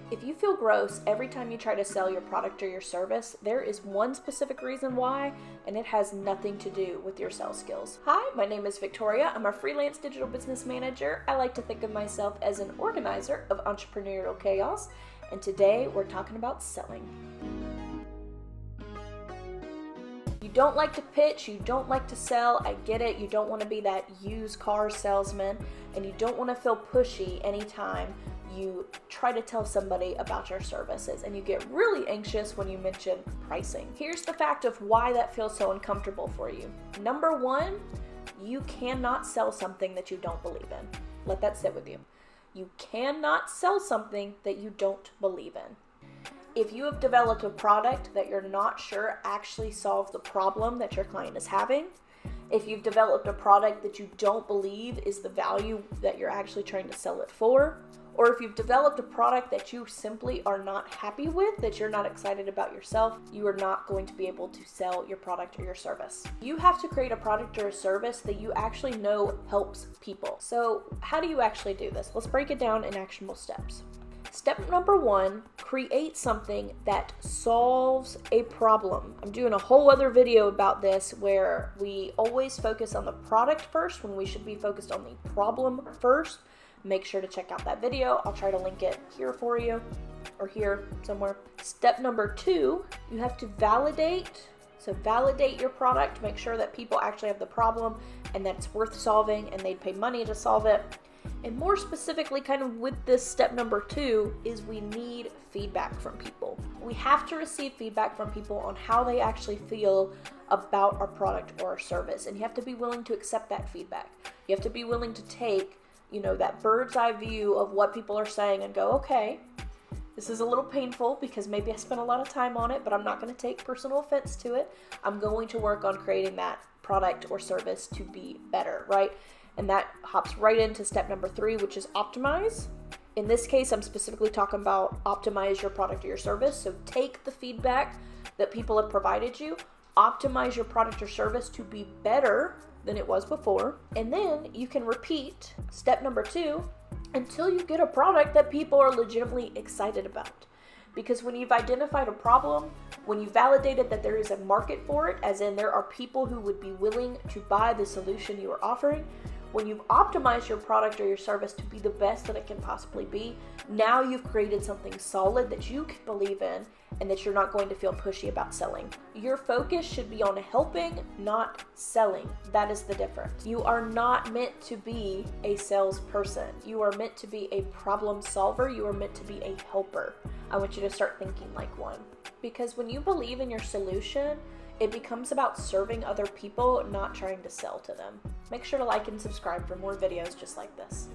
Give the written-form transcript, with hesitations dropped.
If you feel gross every time you try to sell your product or your service, there is one specific reason why, and it has nothing to do with your sales skills. Hi, my name is Victoria. I'm a freelance digital business manager. I like to think of myself as an organizer of entrepreneurial chaos, and today we're talking about selling. You don't like to pitch, you don't like to sell, I get it. You don't want to be that used car salesman, and you don't want to feel pushy anytime you try to tell somebody about your services, and you get really anxious when you mention pricing. Here's the fact of why that feels so uncomfortable for you. Number one, you cannot sell something that you don't believe in. Let that sit with you. You cannot sell something that you don't believe in. If you have developed a product that you're not sure actually solves the problem that your client is having, if you've developed a product that you don't believe is the value that you're actually trying to sell it for, or if you've developed a product that you simply are not happy with, that you're not excited about yourself, you are not going to be able to sell your product or your service. You have to create a product or a service that you actually know helps people. So how do you actually do this? Let's break it down in actionable steps. Step number one, create something that solves a problem. I'm doing a whole other video about this where we always focus on the product first when we should be focused on the problem first. Make sure to check out that video. I'll try to link it here for you or here somewhere. Step number two, you have to validate. So validate your product, make sure that people actually have the problem and that it's worth solving and they'd pay money to solve it. And more specifically, kind of with this step number two, is we need feedback from people. We have to receive feedback from people on how they actually feel about our product or our service. And you have to be willing to accept that feedback. You have to be willing to take, that bird's eye view of what people are saying and go, okay, this is a little painful because maybe I spent a lot of time on it, but I'm not going to take personal offense to it. I'm going to work on creating that product or service to be better, right? And that hops right into step number three, which is optimize. In this case, I'm specifically talking about optimize your product or your service. So take the feedback that people have provided you, optimize your product or service to be better than it was before. And then you can repeat step number two until you get a product that people are legitimately excited about. Because when you've identified a problem, when you validated that there is a market for it, as in there are people who would be willing to buy the solution you are offering, when you've optimized your product or your service to be the best that it can possibly be, now you've created something solid that you can believe in and that you're not going to feel pushy about selling. Your focus should be on helping, not selling. That is the difference. You are not meant to be a salesperson. You are meant to be a problem solver. You are meant to be a helper. I want you to start thinking like one. Because when you believe in your solution, it becomes about serving other people, not trying to sell to them. Make sure to like and subscribe for more videos just like this.